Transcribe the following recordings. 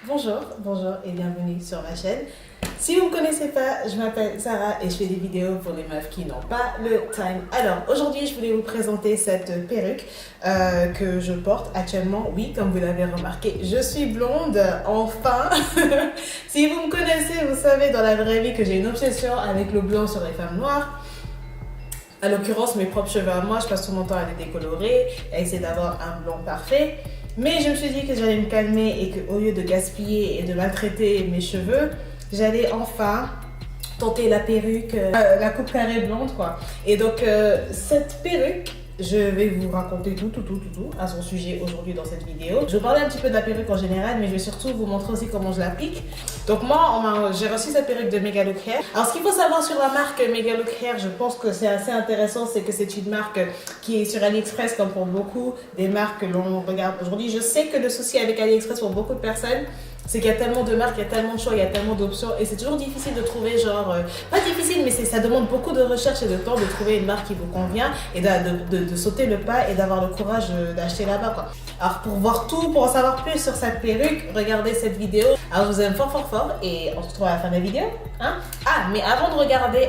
Bonjour et bienvenue sur ma chaîne. Si vous ne me connaissez pas, je m'appelle Sarah et je fais des vidéos pour les meufs qui n'ont pas le time. Alors aujourd'hui, je voulais vous présenter cette perruque que je porte actuellement. Oui, comme vous l'avez remarqué, je suis blonde, enfin. Si vous me connaissez, vous savez dans la vraie vie que j'ai une obsession avec le blanc sur les femmes noires. À l'occurrence, mes propres cheveux à moi, je passe tout mon temps à les décolorer, à essayer d'avoir un blond parfait. Mais je me suis dit que j'allais me calmer et qu'au lieu de gaspiller et de maltraiter mes cheveux, j'allais enfin tenter la perruque, la coupe carrée blonde quoi. Et donc cette perruque, je vais vous raconter tout à son sujet aujourd'hui dans cette vidéo. Je vais parler un petit peu de la perruque en général, mais je vais surtout vous montrer aussi comment je l'applique. Donc moi, j'ai reçu cette perruque de Megalook Hair. Alors ce qu'il faut savoir sur la marque Megalook Hair, je pense que c'est assez intéressant, c'est que c'est une marque qui est sur AliExpress comme pour beaucoup des marques que l'on regarde aujourd'hui. Je sais que le souci avec AliExpress pour beaucoup de personnes, c'est qu'il y a tellement de marques, il y a tellement de choix, il y a tellement d'options et c'est toujours difficile de trouver pas difficile mais ça demande beaucoup de recherche et de temps de trouver une marque qui vous convient et de sauter le pas et d'avoir le courage d'acheter là-bas quoi. Alors pour voir tout, pour en savoir plus sur cette perruque, regardez cette vidéo. Alors je vous aime fort et on se retrouve à la fin de la vidéo. Hein? Ah mais avant de regarder,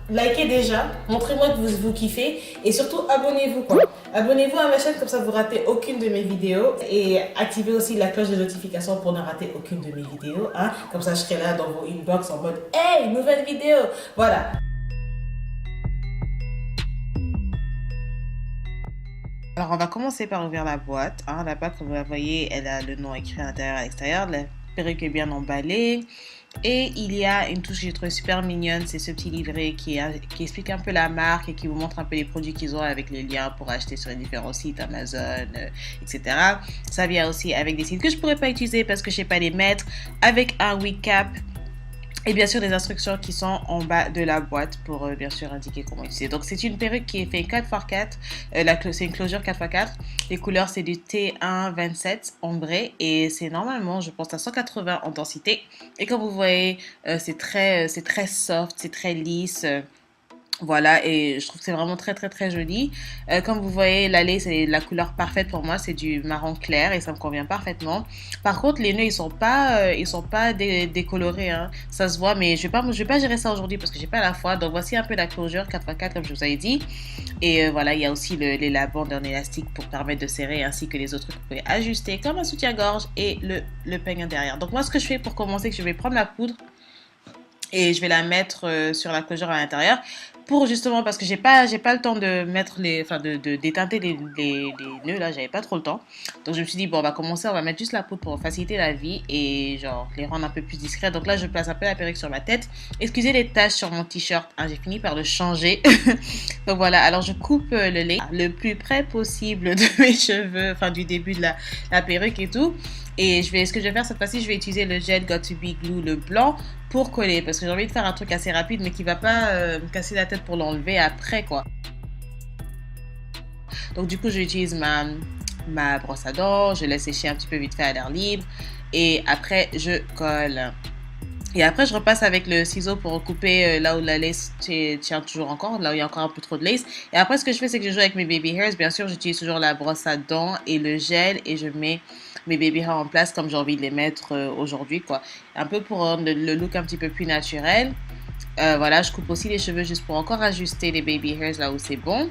likez déjà, montrez-moi que vous kiffez et surtout abonnez-vous quoi. Abonnez-vous à ma chaîne comme ça vous ratez aucune de mes vidéos et activez aussi la cloche de notification pour ne rater aucune de mes vidéos. Hein. Comme ça je serai là dans vos inbox en mode hey, nouvelle vidéo. Voilà. Alors on va commencer par ouvrir la boîte. Hein. La boîte comme vous la voyez, elle a le nom écrit à l'intérieur et à l'extérieur. La perruque est bien emballée. Et il y a une touche que j'ai trouvé super mignonne, c'est ce petit livret qui explique un peu la marque et qui vous montre un peu les produits qu'ils ont avec les liens pour acheter sur les différents sites, Amazon, etc. Ça vient aussi avec des sites que je ne pourrais pas utiliser parce que je ne sais pas les mettre, avec un recap. Et bien sûr, des instructions qui sont en bas de la boîte pour bien sûr indiquer comment utiliser. Donc, c'est une perruque qui est fait 4x4. C'est une closure 4x4. Les couleurs, c'est du T127 ombré. Et c'est normalement, je pense, à 180 en densité. Et comme vous voyez, c'est très soft, c'est très lisse. Voilà, et je trouve que c'est vraiment très joli. Comme vous voyez, l'allée, c'est la couleur parfaite pour moi. C'est du marron clair et ça me convient parfaitement. Par contre, les nœuds, ils sont pas décolorés. Hein. Ça se voit, mais je vais pas gérer ça aujourd'hui parce que j'ai pas la foi. Donc, voici un peu la closure 4x4, comme je vous avais dit. Et voilà, il y a aussi la bande en élastique pour permettre de serrer, ainsi que les autres trucs que vous pouvez ajuster, comme un soutien-gorge et le peigne derrière. Donc, moi, ce que je fais pour commencer, c'est que je vais prendre la poudre et je vais la mettre sur la closure à l'intérieur pour justement parce que j'ai pas le temps de mettre de déteinter les nœuds là, j'avais pas trop le temps. Donc je me suis dit bon, on va commencer, on va mettre juste la poudre pour faciliter la vie et genre les rendre un peu plus discrets. Donc là, je place un peu la perruque sur ma tête. Excusez les taches sur mon t-shirt, hein, j'ai fini par le changer. Donc voilà, alors je coupe le lait le plus près possible de mes cheveux, enfin du début de la perruque et tout. Et ce que je vais faire cette fois-ci, je vais utiliser le gel Got2b Glue, le blanc, pour coller. Parce que j'ai envie de faire un truc assez rapide, mais qui va pas me casser la tête pour l'enlever après, quoi. Donc du coup, j'utilise ma brosse à dents, je laisse sécher un petit peu vite fait à l'air libre. Et après, je colle. Et après, je repasse avec le ciseau pour couper là où la lace tient toujours encore, là où il y a encore un peu trop de lace. Et après, ce que je fais, c'est que je joue avec mes baby hairs. Bien sûr, j'utilise toujours la brosse à dents et le gel et je mets mes baby hairs en place comme j'ai envie de les mettre aujourd'hui, quoi. Un peu pour rendre le look un petit peu plus naturel. Voilà, je coupe aussi les cheveux juste pour encore ajuster les baby hairs là où c'est bon.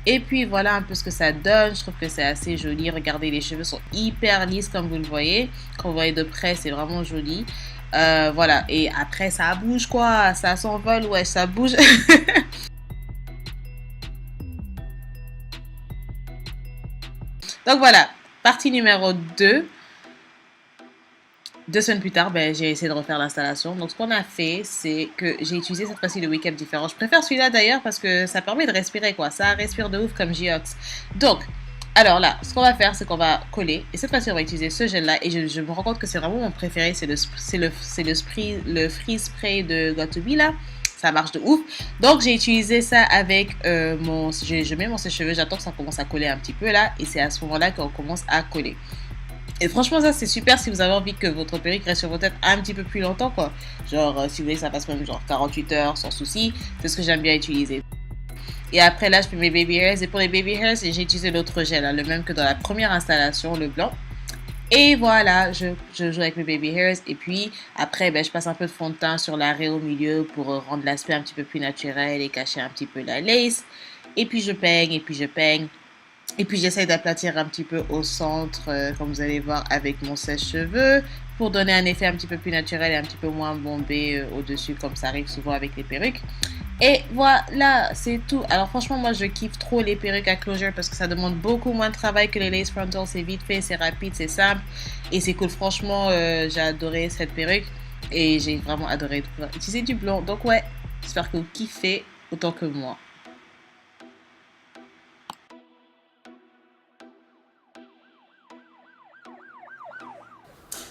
Et puis voilà un peu ce que ça donne. Je trouve que c'est assez joli. Regardez, les cheveux sont hyper lisses comme vous le voyez. Quand vous voyez de près, c'est vraiment joli. Voilà, et après ça bouge quoi, ça s'envole, ouais, ça bouge. Donc voilà, partie numéro 2. 2 semaines plus tard, j'ai essayé de refaire l'installation. Donc ce qu'on a fait, c'est que j'ai utilisé cette fois-ci le recap différent. Je préfère celui-là d'ailleurs parce que ça permet de respirer quoi, ça respire de ouf comme Geox. Donc alors là, ce qu'on va faire, c'est qu'on va coller. Et cette fois-ci, on va utiliser ce gel-là. Et je me rends compte que c'est vraiment mon préféré. C'est le Freeze Spray de Got2b là. Ça marche de ouf. Donc, j'ai utilisé ça avec je mets mon sèche-cheveux. J'attends que ça commence à coller un petit peu là. Et c'est à ce moment-là qu'on commence à coller. Et franchement, ça, c'est super si vous avez envie que votre perruque reste sur votre tête un petit peu plus longtemps, quoi. Genre, si vous voulez, ça passe même genre 48 heures sans souci. C'est ce que j'aime bien utiliser. Et après là, je fais mes baby hairs. Et pour les baby hairs, j'ai utilisé l'autre gel, hein, le même que dans la première installation, le blanc. Et voilà, je joue avec mes baby hairs. Et puis après, ben, je passe un peu de fond de teint sur l'arrêt au milieu pour rendre l'aspect un petit peu plus naturel et cacher un petit peu la lace. Et puis je peigne, et puis je peigne. Et puis j'essaie d'aplatir un petit peu au centre, comme vous allez voir, avec mon sèche-cheveux, pour donner un effet un petit peu plus naturel et un petit peu moins bombé au-dessus, comme ça arrive souvent avec les perruques. Et voilà, c'est tout. Alors franchement, moi je kiffe trop les perruques à closure parce que ça demande beaucoup moins de travail que les lace frontals. C'est vite fait, c'est rapide, c'est simple et c'est cool. Franchement, j'ai adoré cette perruque et j'ai vraiment adoré utiliser du blond. Donc ouais, j'espère que vous kiffez autant que moi.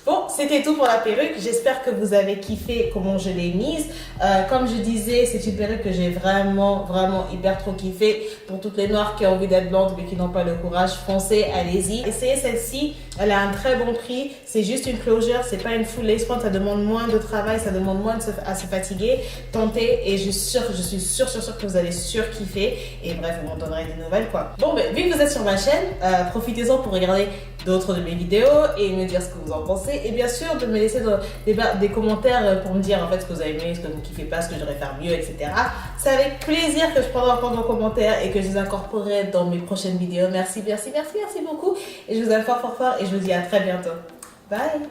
Bon, c'était tout pour la perruque. J'espère que vous avez kiffé comment je l'ai mise. Comme je disais, c'est une perruque que j'ai vraiment hyper trop kiffé. Pour toutes les noires qui ont envie d'être blondes mais qui n'ont pas le courage, foncez, allez-y. Essayez celle-ci. Elle a un très bon prix. C'est juste une closure, c'est pas une full lace front. Ça demande moins de travail, ça demande moins à se fatiguer. Tentez et je suis sûre que vous allez surkiffer. Et bref, vous m'en donnerez des nouvelles quoi. Bon, ben, vu que vous êtes sur ma chaîne, profitez-en pour regarder d'autres de mes vidéos et me dire ce que vous en pensez. Et bien sûr, de me laisser des commentaires pour me dire en fait ce que vous avez aimé, ce que vous ne kiffez pas, ce que j'aurais faire mieux, etc. C'est avec plaisir que je prendrai en compte vos commentaires et que je les incorporerai dans mes prochaines vidéos. Merci beaucoup. Et je vous aime fort et je vous dis à très bientôt. Bye!